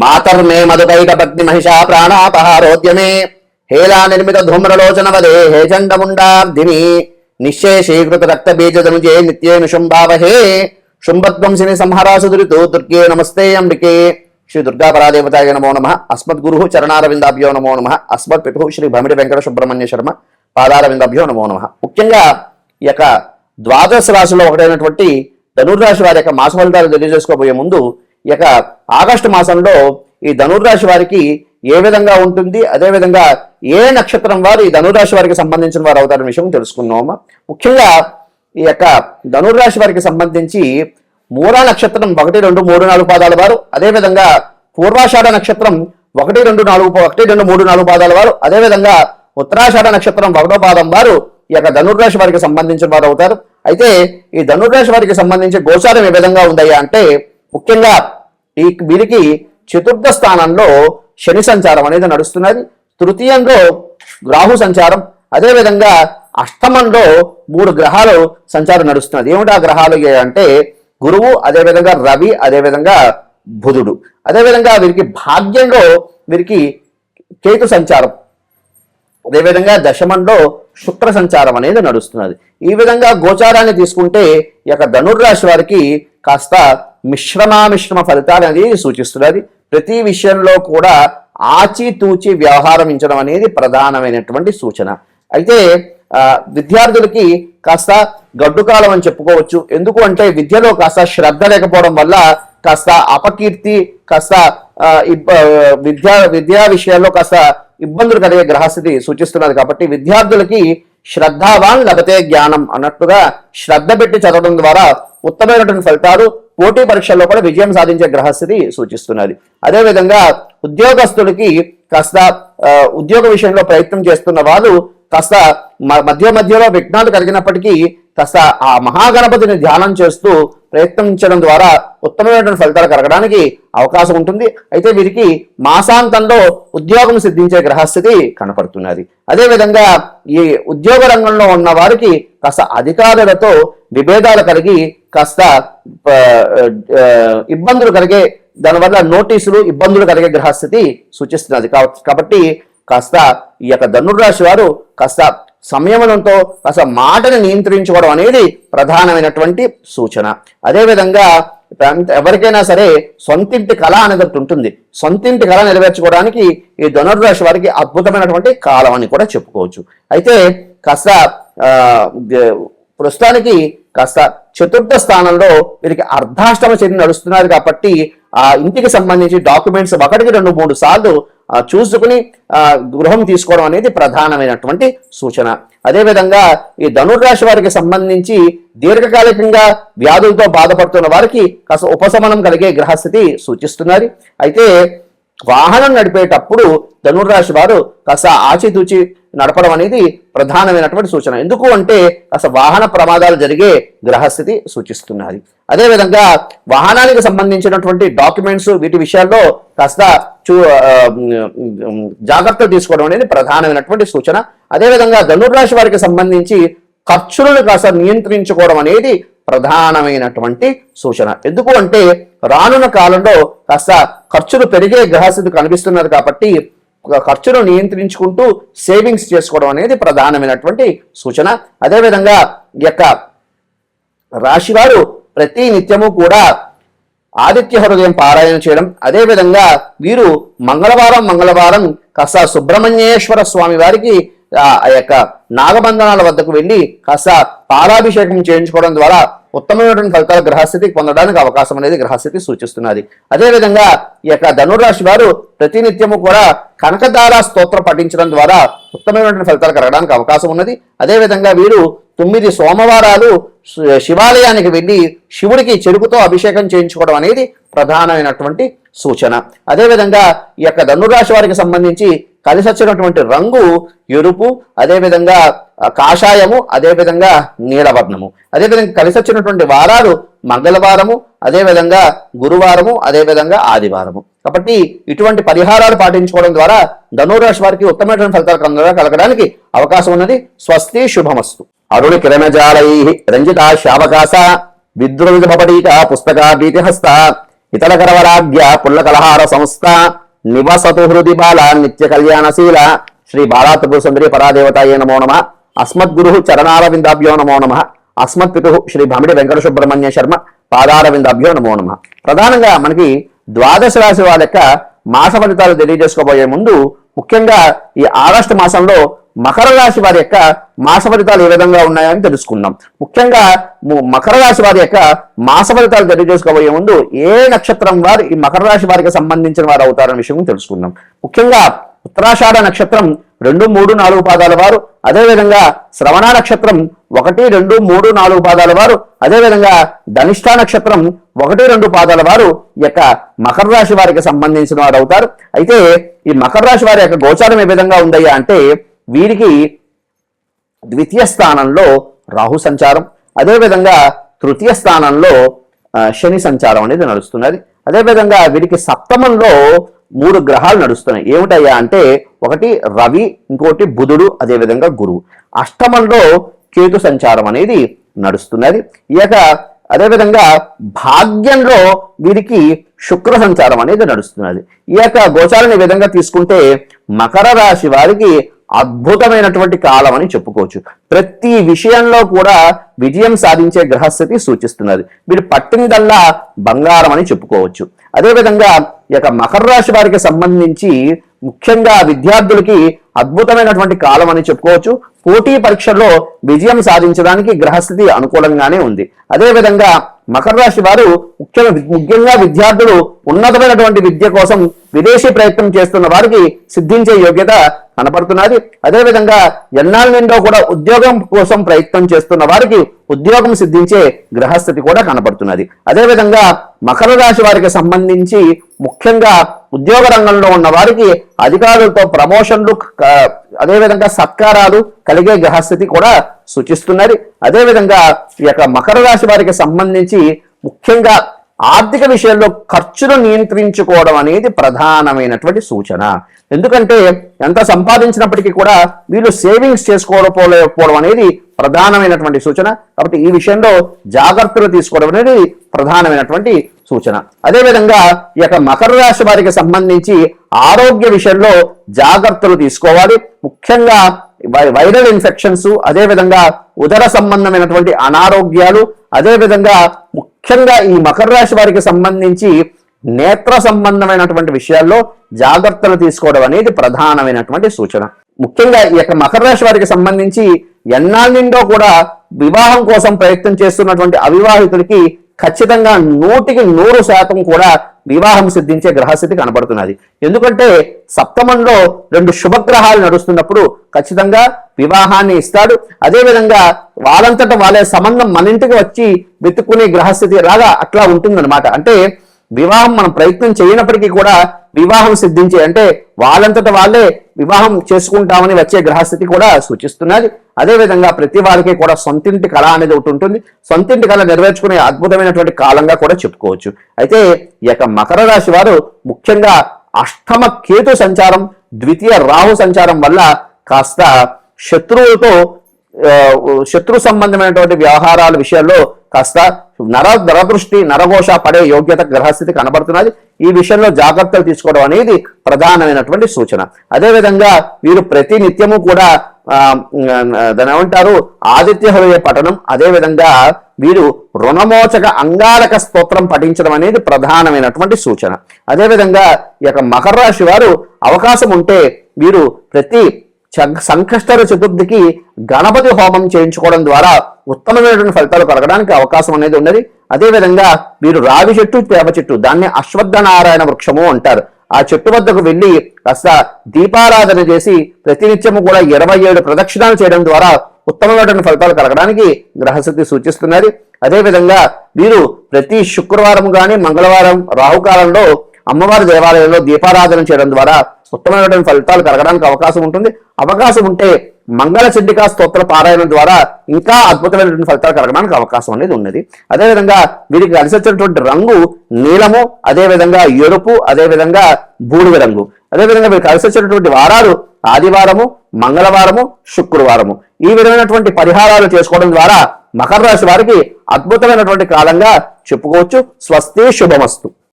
మాతర్మే మధుకైక పత్ని మహిషా ప్రాణాపహారోద్యమే హేలా నిర్మిత ధూమ్రలోచన వదే హే చండముండార్ధిని నిశ్శేషీకృత రక్త బీజదనుజే నిత్యేను శుంభావహే శుంభధ్వంసిని సంహరాసు దురితో దుర్గే నమస్తే అంబికే. శ్రీ దుర్గా పరాదేవతాయ నమో నమః. అస్మద్గురు చరణారవిందాభ్యో నమో నమః. అస్మత్ పితు శ్రీ భమిడి వెంకట సుబ్రహ్మణ్య శర్మ పాదారవిందాభ్యో నమో నమః. ముఖ్యంగా ఈ యొక్క ద్వాదశ రాశిలో ఒకటైనటువంటి ధనుర్రాశి వారి యొక్క మాస ఫలితాలు తెలియజేసుకోబోయే ముందు ఈ యొక్క ఆగస్టు మాసంలో ఈ ధనుర్రాశి వారికి ఏ విధంగా ఉంటుంది, అదేవిధంగా ఏ నక్షత్రం వారు ఈ ధనుర్రాశి వారికి సంబంధించిన వారు అవుతారనే విషయం తెలుసుకున్నాము. ముఖ్యంగా ఈ యొక్క ధనుర్రాశి వారికి సంబంధించి మూలా నక్షత్రం 1, 2, 3, 4 పాదాల వారు, అదేవిధంగా పూర్వాషాఢ నక్షత్రం 1, 2, 3, 4 పాదాల వారు, అదేవిధంగా ఉత్తరాషాఢ నక్షత్రం 1వ పాదం వారు ఈ యొక్క ధనుర్రాశి వారికి సంబంధించిన వారు అవుతారు. అయితే ఈ ధనుర్రాశి వారికి సంబంధించి గోచారం ఏ విధంగా ఉందయ్యా అంటే ముఖ్యంగా వీరికి చతుర్థ స్థానంలో శని సంచారం అనేది నడుస్తున్నది. తృతీయంలో రాహు సంచారం, అదేవిధంగా అష్టమంలో 3 గ్రహాలు సంచారం నడుస్తున్నది. ఏమిటి ఆ గ్రహాలు అంటే గురువు, అదేవిధంగా రవి, అదేవిధంగా బుధుడు. అదేవిధంగా వీరికి భాగ్యంలో వీరికి కేతు సంచారం, అదేవిధంగా దశమంలో శుక్ర సంచారం అనేది నడుస్తున్నది. ఈ విధంగా గోచారాన్ని తీసుకుంటే ఈ యొక్క ధనుర్రాశి వారికి కాస్త మిశ్రమ ఫలితాలు అనేది సూచిస్తున్నది. ప్రతి విషయంలో కూడా ఆచితూచి వ్యవహరించడం అనేది ప్రధానమైనటువంటి సూచన. అయితే విద్యార్థులకి కాస్త గడ్డు కాలం అని చెప్పుకోవచ్చు. ఎందుకు అంటే విద్యలో కాస్త శ్రద్ధ లేకపోవడం వల్ల కాస్త అపకీర్తి, కాస్త విద్యా విషయాల్లో కాస్త ఇబ్బందులు కలిగే గ్రహస్థితి సూచిస్తున్నది. కాబట్టి విద్యార్థులకి శ్రద్ధావాన్ లభతే జ్ఞానం అన్నట్టుగా శ్రద్ధ పెట్టి చదవడం ద్వారా ఉత్తమమైనటువంటి ఫలితాలు, పోటీ పరీక్షల్లో కూడా విజయం సాధించే గ్రహస్థితి సూచిస్తున్నది. అదేవిధంగా ఉద్యోగస్తులకి కాస్త ఉద్యోగ విషయంలో ప్రయత్నం చేస్తున్న వాళ్ళు కాస్త మధ్యలో విఘ్నాలు కలిగినప్పటికీ కాస్త ఆ మహాగణపతిని ధ్యానం చేస్తూ ప్రయత్నించడం ద్వారా ఉత్తమమైనటువంటి ఫలితాలు కలగడానికి అవకాశం ఉంటుంది. అయితే వీరికి మాసాంతంలో ఉద్యోగం సిద్ధించే గ్రహస్థితి కనపడుతున్నది. అదేవిధంగా ఈ ఉద్యోగ రంగంలో ఉన్న వారికి కాస్త అధికారులతో విభేదాలు కలిగి కాస్త ఇబ్బందులు కలిగే, దానివల్ల నోటీసులు, ఇబ్బందులు కలిగే గ్రహస్థితి సూచిస్తున్నది. కాబట్టి కాస్త ఈ యొక్క ధనుర్రాశి వారు కాస్త సంయమనంతో కాస్త మాటను నియంత్రించుకోవడం అనేది ప్రధానమైనటువంటి సూచన. అదేవిధంగా ఎవరికైనా సరే సొంతింటి కళ అనేది ఉంటుంది. సొంతింటి కళ నెరవేర్చుకోవడానికి ఈ ధనుర్రాశి వారికి అద్భుతమైనటువంటి కాలం అని కూడా చెప్పుకోవచ్చు. అయితే కాస్త ప్రస్తుతానికి కాస్త చతుర్థ స్థానంలో వీరికి అర్ధాష్టమ శని నడుస్తున్నారు. కాబట్టి ఆ ఇంటికి సంబంధించి డాక్యుమెంట్స్ 1, 2, 3 సార్లు చూసుకుని గృహం తీసుకోవడం అనేది ప్రధానమైనటువంటి సూచన. అదేవిధంగా ఈ ధనుర్రాశి వారికి సంబంధించి దీర్ఘకాలికంగా వ్యాధులతో బాధపడుతున్న వారికి కాస్త ఉపశమనం కలిగే గ్రహస్థితి సూచిస్తున్నది. అయితే వాహనం నడిపేటప్పుడు ధనుర్రాశి వారు కాస్త ఆచితూచి నడపడం అనేది ప్రధానమైనటువంటి సూచన. ఎందుకు అంటే కాస్త వాహన ప్రమాదాలు జరిగే గ్రహస్థితి సూచిస్తున్నది. అదేవిధంగా వాహనానికి సంబంధించినటువంటి డాక్యుమెంట్స్ వీటి విషయాల్లో కాస్త జాగ్రత్తలు తీసుకోవడం అనేది ప్రధానమైనటువంటి సూచన. అదేవిధంగా ధనుర్రాశి వారికి సంబంధించి ఖర్చులను కాస్త నియంత్రించుకోవడం అనేది ప్రధానమైనటువంటి సూచన. ఎందుకు అంటే రానున్న కాలంలో కాస్త ఖర్చులు పెరిగే గ్రహస్థితి కనిపిస్తున్నది. కాబట్టి ఖర్చును నియంత్రించుకుంటూ సేవింగ్స్ చేసుకోవడం అనేది ప్రధానమైనటువంటి సూచన. అదేవిధంగా ఈ యొక్క రాశివారు ప్రతి నిత్యము కూడా ఆదిత్య హృదయం పారాయణ చేయడం, అదేవిధంగా వీరు మంగళవారం కాస్త సుబ్రహ్మణ్యేశ్వర స్వామి వారికి ఆ యొక్క నాగబంధనాల వద్దకు వెళ్ళి కాస్త పాలాభిషేకం చేయించుకోవడం ద్వారా ఉత్తమమైనటువంటి ఫలితాల గ్రహస్థితికి పొందడానికి అవకాశం అనేది గ్రహస్థితి సూచిస్తున్నది. అదేవిధంగా ఈ యొక్క ధనుర్రాశి వారు ప్రతినిత్యము కూడా కనకదార స్తోత్రం పఠించడం ద్వారా ఉత్తమమైనటువంటి ఫలితాలు కలగడానికి అవకాశం ఉన్నది. అదేవిధంగా వీరు 9 సోమవారాలు శివాలయానికి వెళ్ళి శివుడికి చెరుకుతో అభిషేకం చేయించుకోవడం అనేది ప్రధానమైనటువంటి సూచన. అదేవిధంగా ఈ యొక్క ధనుర్రాశి వారికి సంబంధించి కలిసి వచ్చినటువంటి రంగు ఎరుపు, అదేవిధంగా కాషాయము, అదేవిధంగా నీలవర్ణము. అదేవిధంగా కలిసి వచ్చినటువంటి వారాలు మంగళవారము, అదేవిధంగా గురువారము, అదేవిధంగా ఆదివారము. కాబట్టి ఇటువంటి పరిహారాలు పాటించుకోవడం ద్వారా ధనుర్రాశి వారికి ఉత్తమమైన ఫలితాలు కలగడానికి అవకాశం ఉన్నది. స్వస్తి, శుభమస్తు. అరుణ కిరణజాలై రంజిత శావకాశ విద్రుపటీక పుస్తకా భీతిహస్త హితలకరవరాగ్య పుల్లకలహార సంస్థ నివసతు హృది బాల నిత్య కళ్యాణశీల శ్రీ బాలాత్రిపుర సుందరి పరాదేవతాయే నమో నమః. అస్మద్గురు చరణారవిందాభ్యో నమో నమః. అస్మత్పితు శ్రీ భమిడి వెంకట సుబ్రహ్మణ్య శర్మ పాదారవిందాభ్యో నమో నమః. ప్రధానంగా మనకి ద్వాదశ రాశి వాళ్ళ యొక్క మాస ఫలితాలు తెలియజేసుకోబోయే ముందు ముఖ్యంగా ఈ ఆగస్టు మాసంలో మకర రాశి వారి యొక్క మాస ఫలితాలు ఏ విధంగా ఉన్నాయని తెలుసుకుందాం. ముఖ్యంగా మకర రాశి వారి యొక్క మాస ఫలితాలు తెలియజేసుకోబోయే ముందు ఏ నక్షత్రం వారు ఈ మకర రాశి వారికి సంబంధించిన వారు అవుతారనే విషయం తెలుసుకుందాం. ముఖ్యంగా ఉత్తరాషాఢ నక్షత్రం 2, 3, 4 పాదాల వారు, అదేవిధంగా శ్రవణ నక్షత్రం 1, 2, 3, 4 పాదాల వారు, అదేవిధంగా ధనిష్ఠ నక్షత్రం 1, 2 పాదాల వారు ఈ యొక్క మకర రాశి వారికి సంబంధించిన వారు అవుతారు. అయితే ఈ మకర రాశి వారి యొక్క గోచారం ఏ విధంగా ఉందయ్యా అంటే వీరికి ద్వితీయ స్థానంలో రాహు సంచారం, అదేవిధంగా తృతీయ స్థానంలో శని సంచారం అనేది నడుస్తున్నది. అదేవిధంగా వీరికి సప్తమంలో 3 గ్రహాలు నడుస్తున్నాయి. ఏమిటయ్యా అంటే ఒకటి రవి, ఇంకోటి బుధుడు, అదేవిధంగా గురువు. అష్టమంలో కేతు సంచారం అనేది నడుస్తున్నది. ఈ యొక్క అదేవిధంగా భాగ్యంలో వీరికి శుక్ర సంచారం అనేది నడుస్తున్నది. ఈ యొక్క గోచారాన్ని ఈ విధంగా తీసుకుంటే మకర రాశి వారికి అద్భుతమైనటువంటి కాలం అని చెప్పుకోవచ్చు. ప్రతి విషయంలో కూడా విజయం సాధించే గ్రహస్థితి సూచిస్తున్నది. వీరు పట్టిందల్లా బంగారం అని చెప్పుకోవచ్చు. అదేవిధంగా ఈ యొక్క మకర రాశి వారికి సంబంధించి ముఖ్యంగా విద్యార్థులకి అద్భుతమైనటువంటి కాలం అని చెప్పుకోవచ్చు. పోటీ పరీక్షల్లో విజయం సాధించడానికి గ్రహస్థితి అనుకూలంగానే ఉంది. అదేవిధంగా మకర రాశి వారు ముఖ్యంగా విద్యార్థులు ఉన్నతమైనటువంటి విద్య కోసం విదేశీ ప్రయత్నం చేస్తున్న వారికి సిద్ధించే యోగ్యత కనపడుతున్నది. అదేవిధంగా ఎన్నాళ్ళ నుండో కూడా ఉద్యోగం కోసం ప్రయత్నం చేస్తున్న వారికి ఉద్యోగం సిద్ధించే గ్రహస్థితి కూడా కనపడుతున్నది. అదేవిధంగా మకర రాశి వారికి సంబంధించి ముఖ్యంగా ఉద్యోగ రంగంలో ఉన్న వారికి అధికారులతో ప్రమోషన్లు, అదేవిధంగా సత్కారాలు కలిగే గ్రహస్థితి కూడా సూచిస్తున్నది. అదేవిధంగా ఈ యొక్క మకర రాశి వారికి సంబంధించి ముఖ్యంగా ఆర్థిక విషయంలో ఖర్చును నియంత్రించుకోవడం అనేది ప్రధానమైనటువంటి సూచన. ఎందుకంటే ఎంత సంపాదించినప్పటికీ కూడా వీళ్ళు సేవింగ్స్ చేసుకోకపోవడం అనేది ప్రధానమైనటువంటి సూచన. కాబట్టి ఈ విషయంలో జాగ్రత్తలు తీసుకోవడం అనేది ప్రధానమైనటువంటి సూచన. అదేవిధంగా ఈ యొక్క మకర రాశి వారికి సంబంధించి ఆరోగ్య విషయంలో జాగ్రత్తలు తీసుకోవాలి. ముఖ్యంగా వైరల్ ఇన్ఫెక్షన్స్, అదేవిధంగా ఉదర సంబంధమైనటువంటి అనారోగ్యాలు, అదేవిధంగా ముఖ్యంగా ఈ మకర రాశి వారికి సంబంధించి నేత్ర సంబంధమైనటువంటి విషయాల్లో జాగ్రత్తలు తీసుకోవడం అనేది ప్రధానమైనటువంటి సూచన. ముఖ్యంగా ఈ యొక్క మకర రాశి వారికి సంబంధించి ఎన్నాళ్ళ నుండో కూడా వివాహం కోసం ప్రయత్నం చేస్తున్నటువంటి అవివాహితులకి ఖచ్చితంగా 100% కూడా వివాహం సిద్ధించే గ్రహస్థితి కనబడుతున్నది. ఎందుకంటే సప్తమంలో 2 శుభగ్రహాలు నడుస్తున్నప్పుడు ఖచ్చితంగా వివాహాన్ని ఇస్తాడు. అదేవిధంగా వాళ్ళంతట వాళ్ళే సంబంధం మన ఇంటికి వచ్చి వెతుక్కునే గ్రహస్థితి రాగా అట్లా ఉంటుందన్నమాట. అంటే వివాహం మనం ప్రయత్నం చేయనప్పటికీ కూడా వివాహం సిద్ధించే, అంటే వాళ్ళంతట వాళ్ళే వివాహం చేసుకుంటామని వచ్చే గ్రహస్థితి కూడా సూచిస్తున్నది. అదేవిధంగా ప్రతి వారికి కూడా సొంతింటి కళ అనేది ఒకటి ఉంటుంది. సొంతింటి కళ నెరవేర్చుకునే అద్భుతమైనటువంటి కాలంగా కూడా చెప్పుకోవచ్చు. అయితే ఈ యొక్క మకర రాశి వారు ముఖ్యంగా అష్టమ కేతు సంచారం, ద్వితీయ రాహు సంచారం వల్ల కాస్త శత్రు సంబంధమైనటువంటి వ్యవహారాల విషయాల్లో కాస్త నరదృష్టి, నరఘోష పడే యోగ్యత గ్రహస్థితి కనబడుతున్నది. ఈ విషయంలో జాగ్రత్తలు తీసుకోవడం అనేది ప్రధానమైనటువంటి సూచన. అదేవిధంగా వీరు ప్రతి నిత్యము కూడా దాని ఏమంటారు ఆదిత్య హృదయ పఠనం, అదేవిధంగా వీరు రుణమోచక అంగారక స్తోత్రం పఠించడం అనేది ప్రధానమైనటువంటి సూచన. అదేవిధంగా ఈ యొక్క మకర రాశి వారు అవకాశం ఉంటే వీరు ప్రతి సంకష్టర చతుర్థికి గణపతి హోమం చేయించుకోవడం ద్వారా ఉత్తమమైనటువంటి ఫలితాలు కలగడానికి అవకాశం అనేది ఉన్నది. అదేవిధంగా వీరు రావి చెట్టు, వేప చెట్టు, దాన్ని అశ్వత్థనారాయణ వృక్షము అంటారు. ఆ చెట్టు వద్దకు వెళ్ళి కాస్త దీపారాధన చేసి ప్రతినిత్యము కూడా 27 ప్రదక్షిణాలు చేయడం ద్వారా ఉత్తమమైనటువంటి ఫలితాలు కలగడానికి గ్రహస్థితి సూచిస్తున్నది. అదేవిధంగా వీరు ప్రతి శుక్రవారం కానీ మంగళవారం రాహుకాలంలో అమ్మవారి దేవాలయంలో దీపారాధన చేయడం ద్వారా ఉత్తమమైనటువంటి ఫలితాలు కలగడానికి అవకాశం ఉంటుంది. అవకాశం ఉంటే మంగళ చండికా స్తోత్ర పారాయణం ద్వారా ఇంకా అద్భుతమైనటువంటి ఫలితాలు కలగడానికి అవకాశం అనేది ఉన్నది. అదేవిధంగా వీరికి కలిసి వచ్చేటువంటి రంగు నీలము, అదేవిధంగా ఎరుపు, అదేవిధంగా బూడిద రంగు. అదేవిధంగా వీరికి కలిసి వచ్చేటువంటి వారాలు ఆదివారము, మంగళవారము, శుక్రవారము. ఈ విధమైనటువంటి పరిహారాలు చేసుకోవడం ద్వారా మకర రాశి వారికి అద్భుతమైనటువంటి కాలంగా చెప్పుకోవచ్చు. స్వస్తి, శుభమస్తు.